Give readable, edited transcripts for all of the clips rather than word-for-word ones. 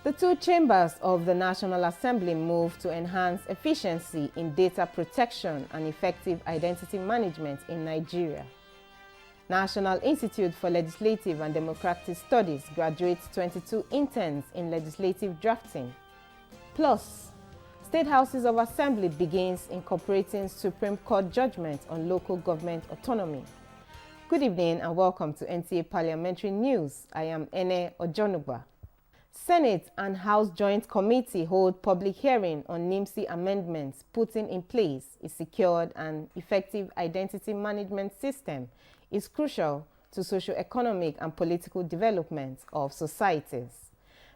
The two chambers of the National Assembly move to enhance efficiency in data protection and effective identity management in Nigeria. National Institute for Legislative and Democratic Studies graduates 22 interns in legislative drafting. Plus, State Houses of Assembly begins incorporating Supreme Court judgment on local government autonomy. Good evening and welcome to NTA Parliamentary News. I am Ene Ojonuba. Senate and House Joint Committee hold public hearing on NIMC amendments putting in place a secured and effective identity management system is crucial to socio-economic and political development of societies.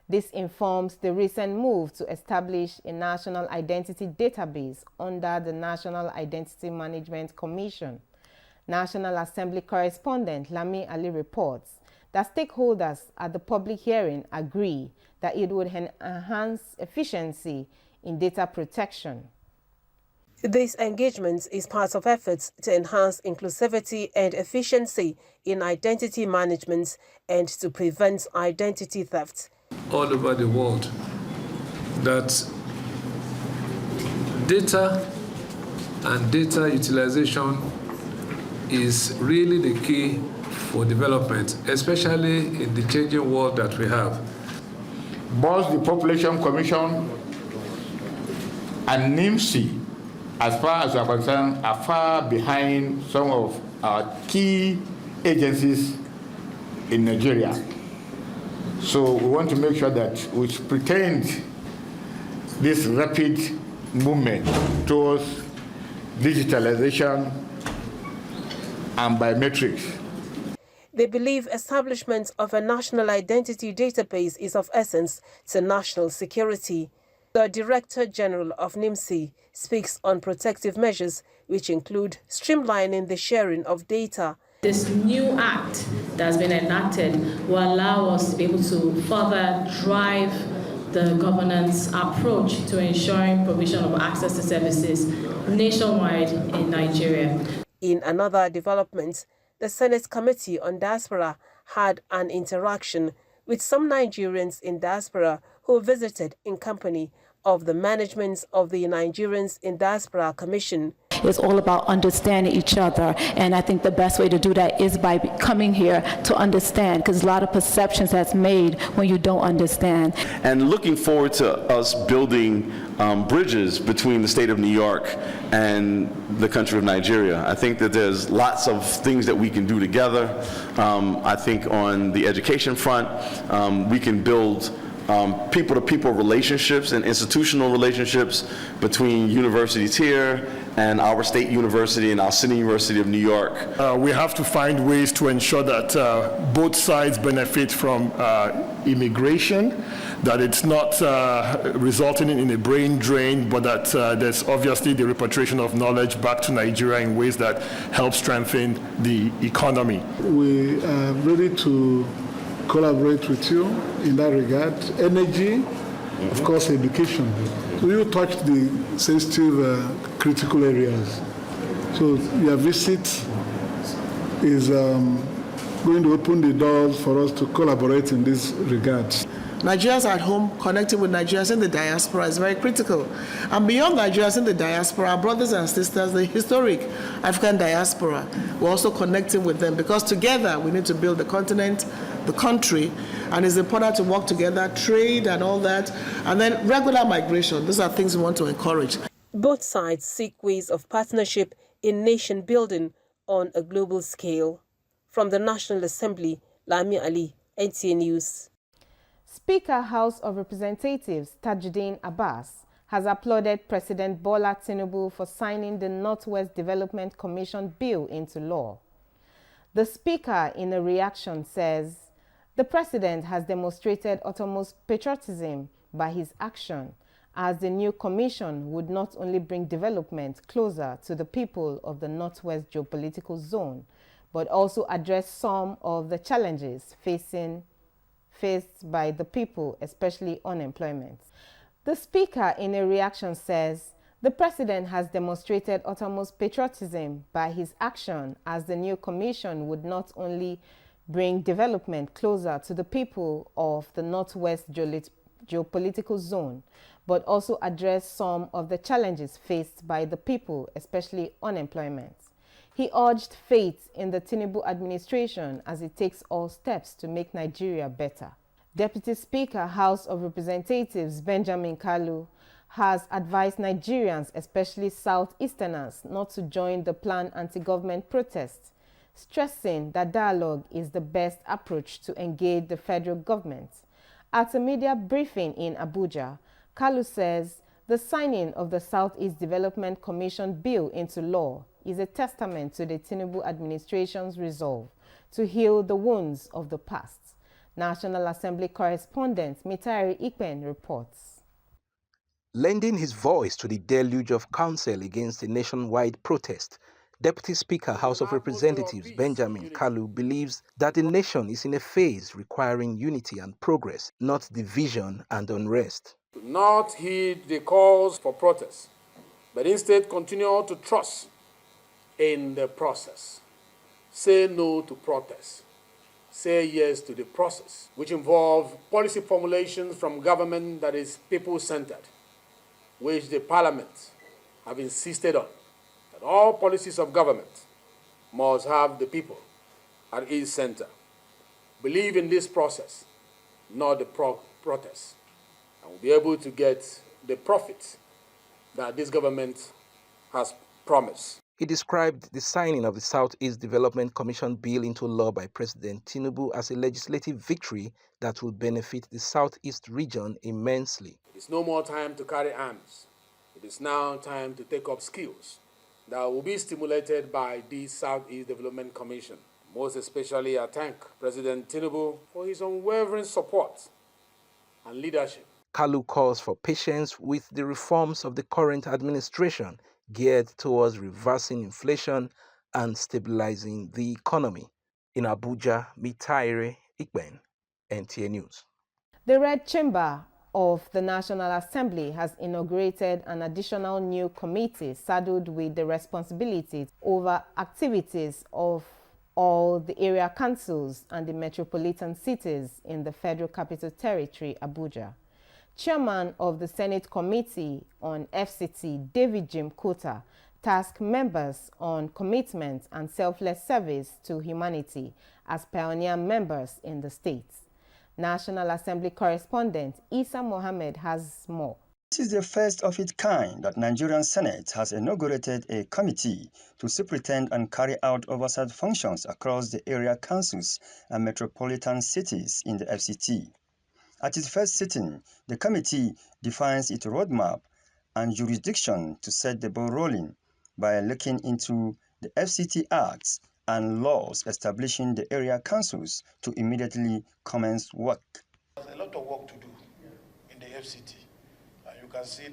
This informs the recent move to establish a national identity database under the National Identity Management Commission. National Assembly correspondent Lami Ali reports that stakeholders at the public hearing agree that it would enhance efficiency in data protection. This engagement is part of efforts to enhance inclusivity and efficiency in identity management and to prevent identity theft. All over the world, that data and data utilization is really the key for development, especially in the changing world that we have. Both the Population Commission and NIMC, as far as we are concerned, are far behind some of our key agencies in Nigeria. So we want to make sure that we pretend this rapid movement towards digitalization and biometrics. They believe establishment of a national identity database is of essence to national security. The Director General of NIMC speaks on protective measures, which include streamlining the sharing of data. This new act that has been enacted will allow us to be able to further drive the governance approach to ensuring provision of access to services nationwide in Nigeria. In another development, the Senate Committee on Diaspora had an interaction with some Nigerians in diaspora who visited in company of the management of the Nigerians in Diaspora Commission. It's all about understanding each other, and I think the best way to do that is by coming here to understand, because a lot of perceptions that's made when you don't understand. And looking forward to us building bridges between the state of New York and the country of Nigeria. I think that there's lots of things that we can do together. I think on the education front, we can build people-to-people relationships and institutional relationships between universities here and our state university and our city university of New York. We have to find ways to ensure that both sides benefit from immigration, that it's not resulting in a brain drain, but that there's obviously the repatriation of knowledge back to Nigeria in ways that help strengthen the economy. We are ready to collaborate with you in that regard. Energy, of course, education. So you touched the sensitive, critical areas. So your visit is going to open the doors for us to collaborate in this regard. Nigerians at home connecting with Nigerians in the diaspora is very critical. And beyond Nigerians in the diaspora, our brothers and sisters, the historic African diaspora, we're also connecting with them because together we need to build the continent, the country, and it's important to work together, trade and all that, and then regular migration. These are things we want to encourage. Both sides seek ways of partnership in nation building on a global scale. From the National Assembly, Lami Ali, NTA News. Speaker House of Representatives Tajuddin Abbas has applauded President Bola Tinubu for signing the Northwest Development Commission bill into law. The Speaker, in a reaction, says the President has demonstrated utmost patriotism by his action, as the new commission would not only bring development closer to the people of the Northwest geopolitical zone, but also address some of the challenges faced by the people, especially unemployment. The Speaker, in a reaction, says the President has demonstrated utmost patriotism by his action, as the new commission would not only bring development closer to the people of the Northwest geopolitical zone, but also address some of the challenges faced by the people, especially unemployment. He urged faith in the Tinubu administration as it takes all steps to make Nigeria better. Deputy Speaker, House of Representatives Benjamin Kalu, has advised Nigerians, especially Southeasterners, not to join the planned anti-government protests, stressing that dialogue is the best approach to engage the federal government. At a media briefing in Abuja, Kalu says the signing of the Southeast Development Commission bill into law is a testament to the Tinubu administration's resolve to heal the wounds of the past. National Assembly correspondent Mitari Ikpen reports. Lending his voice to the deluge of counsel against a nationwide protest, Deputy Speaker, House of Representatives Benjamin Kalu believes that the nation is in a phase requiring unity and progress, not division and unrest. Not heed the calls for protest, but instead continue to trust in the process. Say no to protest. Say yes to the process, which involve policy formulations from government that is people-centered, which the Parliament have insisted on, that all policies of government must have the people at its center. Believe in this process, not the protest, and we'll be able to get the profit that this government has promised. He described the signing of the Southeast Development Commission bill into law by President Tinubu as a legislative victory that will benefit the Southeast region immensely. It's no more time to carry arms. It is now time to take up skills that will be stimulated by the Southeast Development Commission. Most especially, I thank President Tinubu for his unwavering support and leadership. Kalu calls for patience with the reforms of the current administration geared towards reversing inflation and stabilizing the economy. In Abuja, Mitari Ikpen, NTA News. The Red Chamber of the National Assembly has inaugurated an additional new committee saddled with the responsibilities over activities of all the area councils and the metropolitan cities in the Federal Capital Territory, Abuja. Chairman of the Senate Committee on FCT, David Jim Kota, tasked members on commitment and selfless service to humanity as pioneer members in the states. National Assembly correspondent Isa Mohammed has more. This is the first of its kind that Nigerian Senate has inaugurated a committee to superintend and carry out oversight functions across the area councils and metropolitan cities in the FCT. At its first sitting, the committee defines its roadmap and jurisdiction to set the ball rolling by looking into the FCT Acts and laws establishing the area councils to immediately commence work. There's a lot of work to do in the FCT. You can see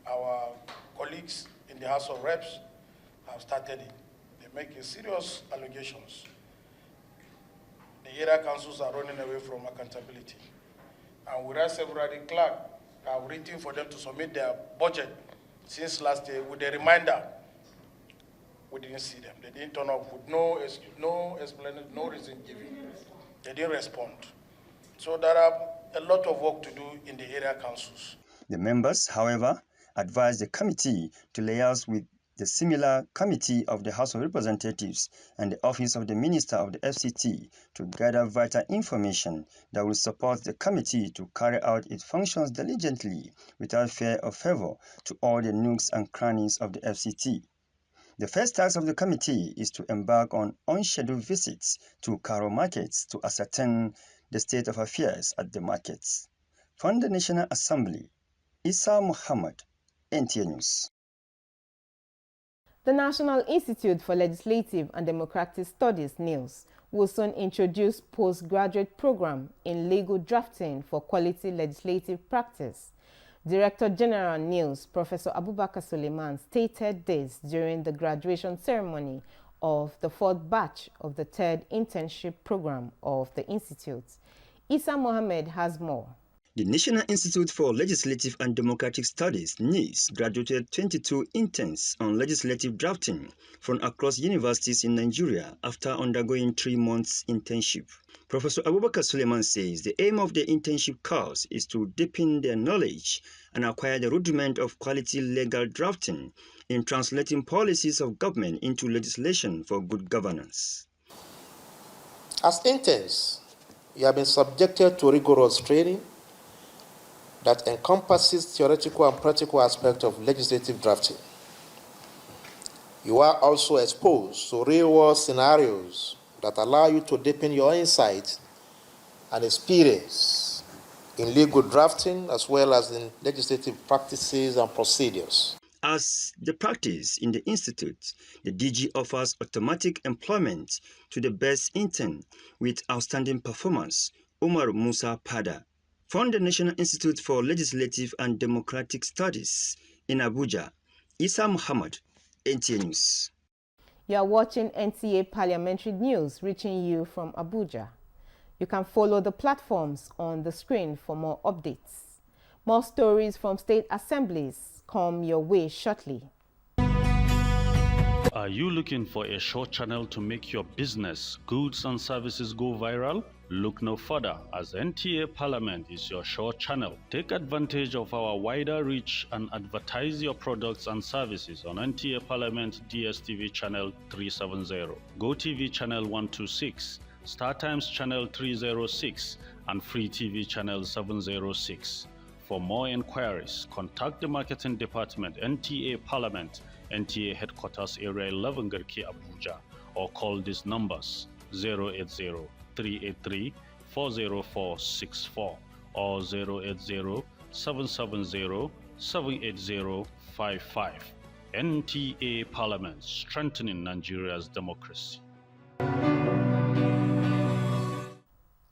our colleagues in the House of Reps have started it. They make serious allegations. The area councils are running away from accountability. And whereas several clerks are waiting for them to submit their budget since last year with a reminder, we didn't see them. They didn't turn up with no explanation, no reason given. They didn't respond. So there are a lot of work to do in the area councils. The members, however, advised the committee to liaise with the similar committee of the House of Representatives and the Office of the Minister of the FCT to gather vital information that will support the committee to carry out its functions diligently without fear or favor to all the nooks and crannies of the FCT. The first task of the committee is to embark on unscheduled visits to Karo markets to ascertain the state of affairs at the markets. From the National Assembly, Isa Muhammad, NTA News. The National Institute for Legislative and Democratic Studies, NILS, will soon introduce postgraduate program in legal drafting for quality legislative practice. Director General NILS, Professor Abubakar Suleiman, stated this during the graduation ceremony of the fourth batch of the third internship program of the Institute. Isa Mohammed has more. The National Institute for Legislative and Democratic Studies, NIST, graduated 22 interns on legislative drafting from across universities in Nigeria after undergoing 3 months internship. Professor Abubakar Suleiman says the aim of the internship course is to deepen their knowledge and acquire the rudiment of quality legal drafting in translating policies of government into legislation for good governance. As interns, you have been subjected to rigorous training that encompasses theoretical and practical aspects of legislative drafting. You are also exposed to real-world scenarios that allow you to deepen your insight and experience in legal drafting as well as in legislative practices and procedures. As the practice in the Institute, the DG offers automatic employment to the best intern with outstanding performance, Umar Musa Pada, from the National Institute for Legislative and Democratic Studies in Abuja. Isa Muhammad, NTA News. You are watching NTA Parliamentary News reaching you from Abuja. You can follow the platforms on the screen for more updates. More stories from state assemblies come your way shortly. Are you looking for a short channel to make your business, goods and services go viral? Look no further, as NTA Parliament is your short channel. Take advantage of our wider reach and advertise your products and services on NTA Parliament DSTV channel 370, GoTV channel 126, StarTimes channel 306, and Free TV channel 706. For more inquiries, contact the Marketing Department, NTA Parliament, NTA Headquarters Area 11 Garki Abuja, or call these numbers 080-383-40464 or 080-770-78055. NTA Parliament, strengthening Nigeria's democracy.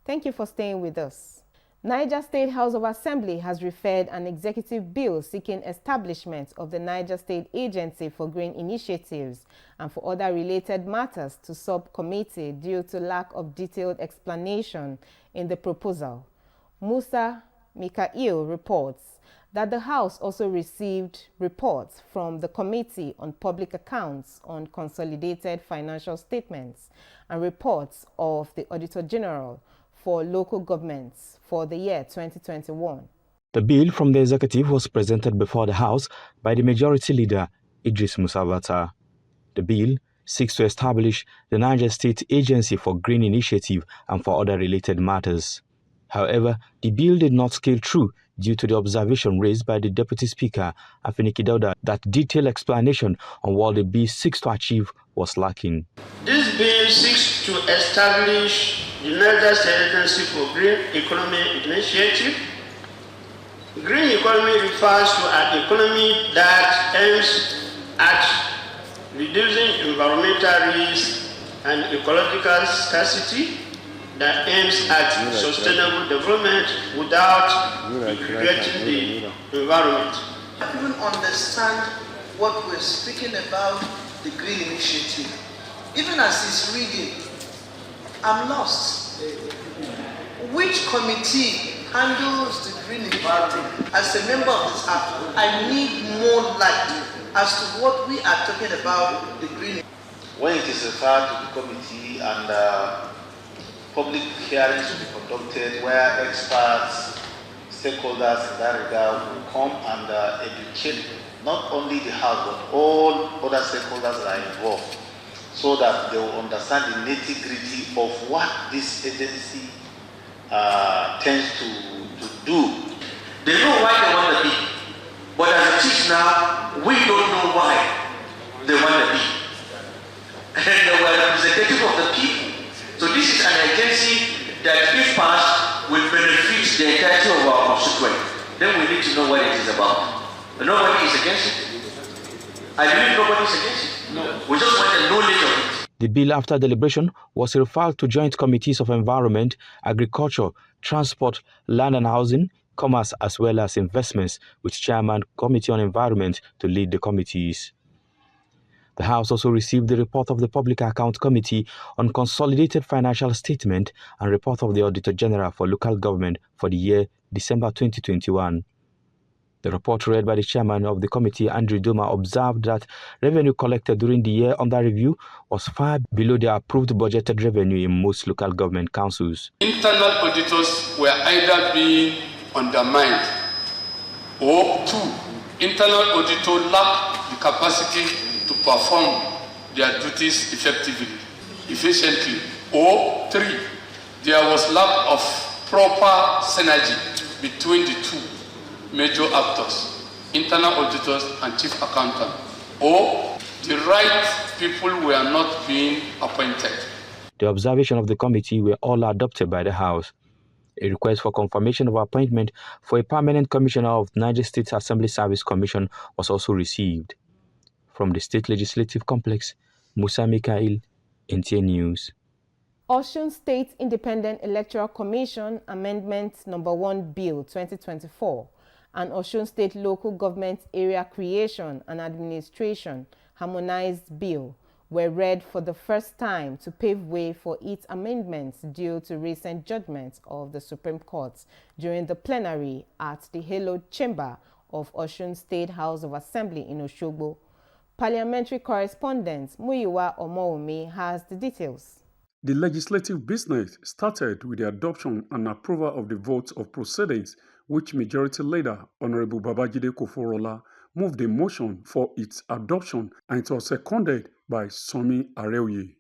Thank you for staying with us. Niger State House of Assembly has referred an executive bill seeking establishment of the Niger State Agency for Green Initiatives and for other related matters to subcommittee due to lack of detailed explanation in the proposal. Musa Mikael reports that the House also received reports from the Committee on Public Accounts on Consolidated Financial Statements and reports of the Auditor General for local governments for the year 2021. The bill from the executive was presented before the House by the Majority Leader, Idris Musabata. The bill seeks to establish the Niger State Agency for Green Initiative and for other related matters. However, the bill did not scale through due to the observation raised by the Deputy Speaker, Afiniki Dauda, that detailed explanation on what the bill seeks to achieve was lacking. This bill seeks to establish the Niger State Agency for Green Economy Initiative. Green economy refers to an economy that aims at reducing environmental risk and ecological scarcity, that aims at sustainable development without degrading the environment. I don't even understand what we're speaking about, the Green Initiative. Even as he's reading, I'm lost. Which committee handles the Green Initiative? As a member of this act, I need more light as to what we are talking about, the Green. When it is referred to the committee and public hearings will be conducted where experts, stakeholders in that regard will come and educate not only the House but all other stakeholders that are involved, so that they will understand the nitty-gritty of what this agency tends to do. They know why they want the bill, but as it is now, we don't know why they want the bill. And they were representative of the people. So this is an agency that, if passed, will benefit the entirety of our constituents. Then we need to know what it is about. But nobody is against it. I believe nobody is against it. No. We just want the knowledge of it. The bill, after deliberation, was referred to joint committees of Environment, Agriculture, Transport, Land and Housing, Commerce, as well as Investments, with Chairman Committee on Environment to lead the committees. The House also received the report of the Public Account Committee on Consolidated Financial Statement and report of the Auditor General for local government for the year December 2021. The report read by the chairman of the committee, Andrew Doma, observed that revenue collected during the year under review was far below the approved budgeted revenue in most local government councils. Internal auditors were either being undermined or 2, internal auditors lacked the capacity to perform their duties efficiently, or 3, there was lack of proper synergy between the 2 major actors, internal auditors and chief accountant, or the right people were not being appointed. The observation of the committee were all adopted by the House. A request for confirmation of appointment for a permanent commissioner of Niger State Assembly Service Commission was also received. From the State Legislative Complex, Musa Mikhail, NTA News. Osun State Independent Electoral Commission Amendment No. 1 Bill 2024 and Osun State Local Government Area Creation and Administration Harmonized Bill were read for the first time to pave way for its amendments due to recent judgments of the Supreme Court during the plenary at the hallowed chamber of Osun State House of Assembly in Oshogbo. Parliamentary correspondent Muyiwa Omoumi has the details. The legislative business started with the adoption and approval of the votes of proceedings, which Majority Leader Honorable Babajide Koforola moved a motion for its adoption, and it was seconded by Somi Areoye.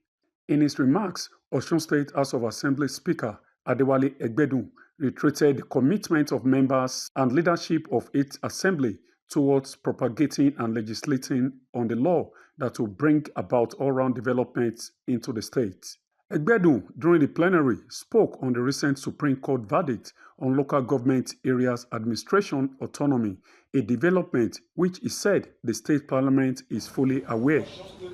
In his remarks, Osun State House of Assembly Speaker Adewale Egbedu reiterated the commitment of members and leadership of its assembly towards propagating and legislating on the law that will bring about all-round developments into the state. Egbedu, during the plenary, spoke on the recent Supreme Court verdict on local government areas administration autonomy, a development which he said the state parliament is fully aware.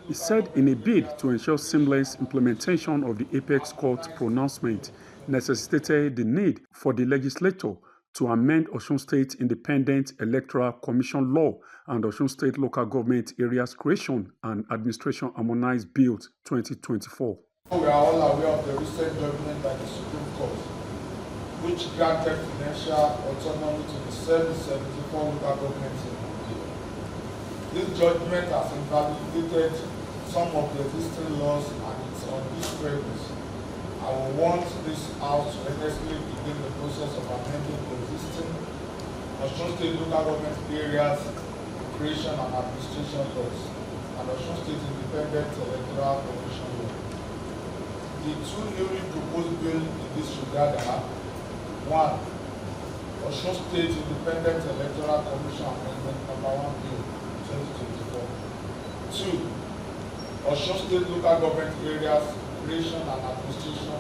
He said in a bid to ensure seamless implementation of the Apex Court pronouncement necessitated the need for the legislature to amend Osun State Independent Electoral Commission Law and Osun State Local Government Areas Creation and Administration Harmonized Bill 2024. We are all aware of the recent judgment by the Supreme Court, which granted financial autonomy to the 774 local governments in Nigeria. This judgment has invalidated some of the existing laws and it's on this premise. I will want this House to earnestly begin the process of amending the existing Osun State local government areas creation and administration laws and Osun State Independent Electoral Commission law. The 2 newly proposed bills in this regard are 1. Osun State Independent Electoral Commission Amendment No. 1 Bill 2024. 2. Osun State Local Government Areas Creation and Administration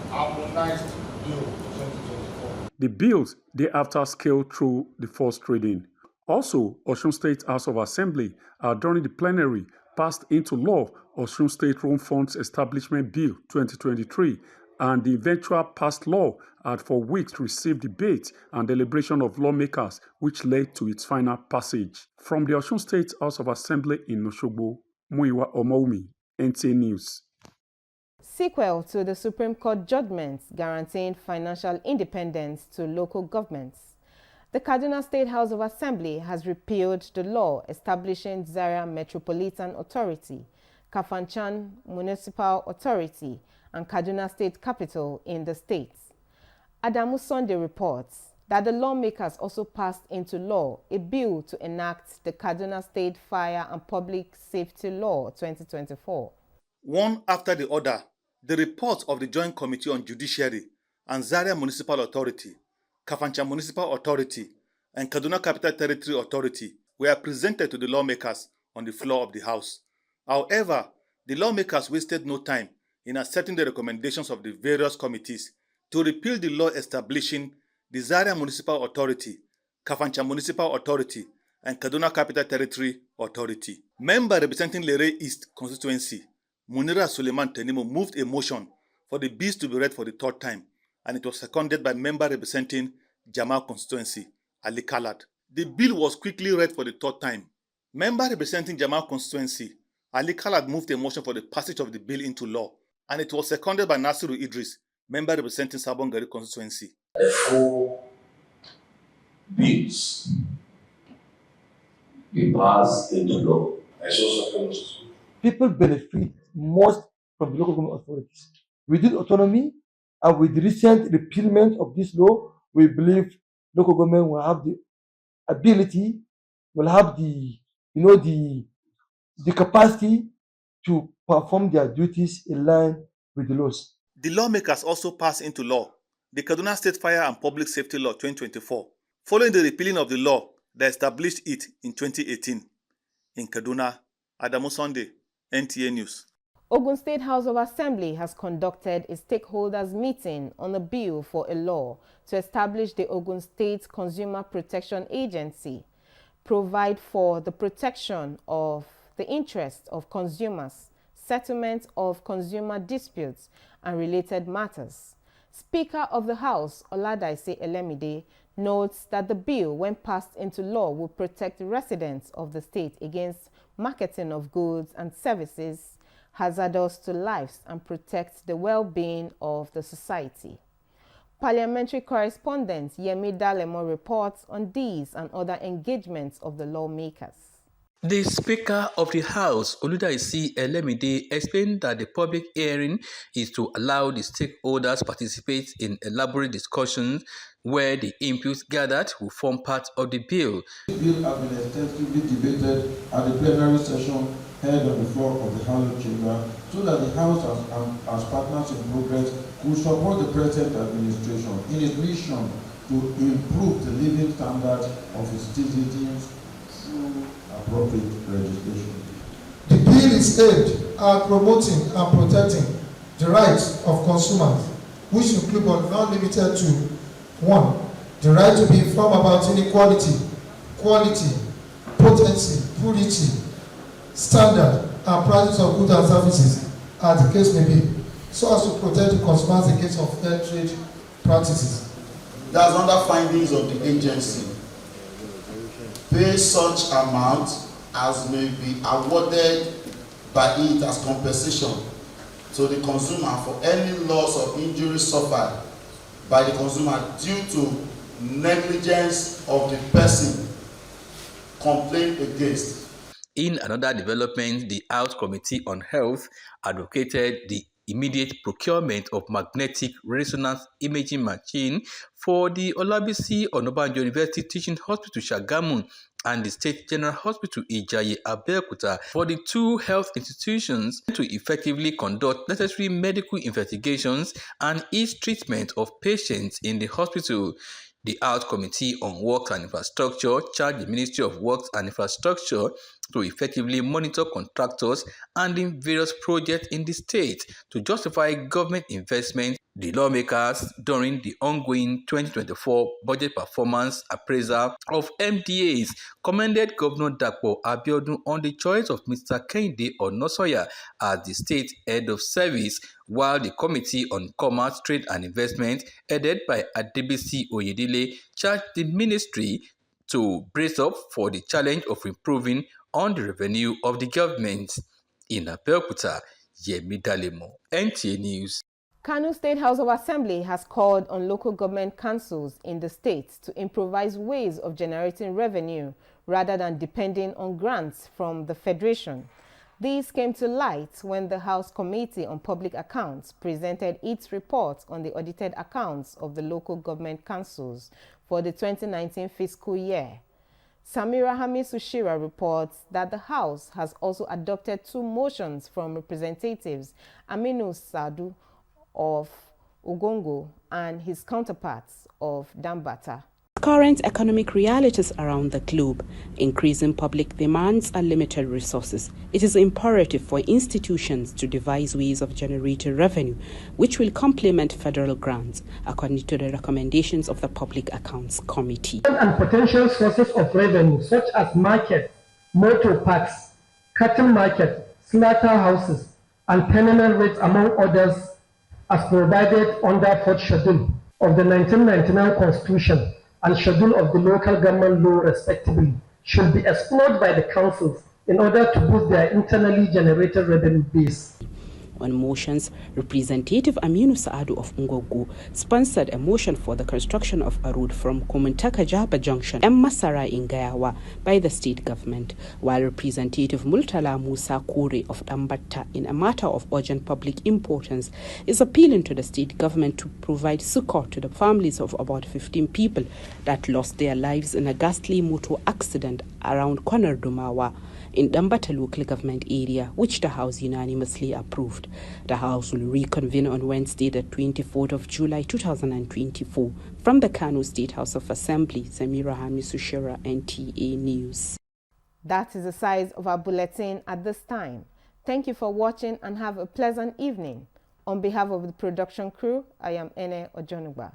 Harmonized Bill 2024. The bills thereafter scaled through the first reading. Also, Osun State House of Assembly during the plenary passed into law Osun State Road Funds Establishment Bill 2023, and the eventual passed law had for weeks received debate and deliberation of lawmakers, which led to its final passage. From the Osun State House of Assembly in Oshogbo, Muyiwa Omoumi, NTA News. Sequel to the Supreme Court judgments guaranteeing financial independence to local governments, the Kaduna State House of Assembly has repealed the law establishing Zaria Metropolitan Authority, Kafanchan Municipal Authority, and Kaduna State Capital in the state. Adamu Sunday reports that the lawmakers also passed into law a bill to enact the Kaduna State Fire and Public Safety Law 2024. One after the other, the reports of the Joint Committee on Judiciary and Zaria Municipal Authority, Kafanchan Municipal Authority, and Kaduna Capital Territory Authority were presented to the lawmakers on the floor of the House. However, the lawmakers wasted no time in accepting the recommendations of the various committees to repeal the law establishing the Zaria Municipal Authority, Kafanchan Municipal Authority, and Kaduna Capital Territory Authority. Member representing Lere East constituency, Munira Suleiman Tenimo, moved a motion for the bills to be read for the 3rd time, and it was seconded by member representing Jamal constituency, Ali Khalad. The bill was quickly read for the 3rd time. Member representing Jamal constituency, Ali Khalad, moved a motion for the passage of the bill into law, and it was seconded by Nasiru Idris, member representing Sabon Gari constituency. Therefore, bills be passed into law. People benefit most from the local government authorities. With this autonomy and with the recent repealment of this law, we believe local government will have the ability, will have the capacity to perform their duties in line with the laws. The lawmakers also passed into law the Kaduna State Fire and Public Safety Law 2024, following the repealing of the law that established it in 2018. In Kaduna, Adamu Sunday, NTA News. Ogun State House of Assembly has conducted a stakeholders meeting on a bill for a law to establish the Ogun State Consumer Protection Agency, provide for the protection of the interests of consumers, settlement of consumer disputes, and related matters. Speaker of the House, Oladaise Elemide, notes that the bill, when passed into law, will protect residents of the state against marketing of goods and services hazardous to lives and protect the well-being of the society. Parliamentary correspondent Yemi Dalemo reports on these and other engagements of the lawmakers. The Speaker of the House, Oladaise Elemide, explained that the public hearing is to allow the stakeholders participate in elaborate discussions where the inputs gathered will form part of the bill. The bill has been extensively debated at the plenary session held on the floor of the House Chamber so that the House as partners in progress could support the present administration in its mission to improve the living standards of its citizens through appropriate legislation. The bill is aimed at promoting and protecting the rights of consumers, which include but not limited to 1. The right to be informed about inequality, quality, potency, purity, standard, and prices of goods and services, as the case may be, so as to protect the consumers against unfair trade practices. That's under findings of the agency. Pay such amount as may be awarded by it as compensation to the consumer for any loss or injury suffered by the consumer due to negligence of the person complained against. In another development, the House Committee on Health advocated the immediate procurement of magnetic resonance imaging machine for the Olabisi Onabanjo University Teaching Hospital Shagamu and the State General Hospital Ijaye Abeokuta for the two health institutions to effectively conduct necessary medical investigations and ease treatment of patients in the hospital. The House Committee on Works and Infrastructure charged the Ministry of Works and Infrastructure to effectively monitor contractors handling various projects in the state to justify government investment. The lawmakers, during the ongoing 2024 budget performance appraisal of MDAs, commended Governor Dapo Abiodun on the choice of Mr. Kehinde Onosoya as the state head of service, while the Committee on Commerce, Trade and Investment, headed by Adebisi Oyedele, charged the ministry to brace up for the challenge of improving on the revenue of the government. In Abeokuta, Yemi Dalemo, NTA News. Kano State House of Assembly has called on local government councils in the state to improvise ways of generating revenue rather than depending on grants from the Federation. These came to light when the House Committee on Public Accounts presented its report on the audited accounts of the local government councils for the 2019 fiscal year. Samira Hamisushira reports that the House has also adopted 2 motions from Representatives Aminu Sadu of Ugongo and his counterparts of Dambata. Current economic realities around the globe, increasing public demands and limited resources, it is imperative for institutions to devise ways of generating revenue which will complement federal grants, according to the recommendations of the Public Accounts Committee. And potential sources of revenue such as market, motor parks, cattle market, slaughterhouses, and terminal rates, among others, as provided under 4th Schedule of the 1999 Constitution and Schedule of the Local Government Law, respectively, should be explored by the councils in order to boost their internally generated revenue base. On motions, Representative Aminu Saadu of Ngogo sponsored a motion for the construction of a road from Kumuntaka Jaba Junction and Masara in Gayawa by the state government, while Representative Multala Musa Kure of Dambatta, in a matter of urgent public importance, is appealing to the state government to provide succor to the families of about 15 people that lost their lives in a ghastly motor accident around Konar Dumawa in Dambata local government area, which the House unanimously approved. The House will reconvene on Wednesday, the 24th of July 2024. From the Kano State House of Assembly, Samira Hamisushira, NTA News. That is the size of our bulletin at this time. Thank you for watching and have a pleasant evening. On behalf of the production crew, I am Ene Ojonugba.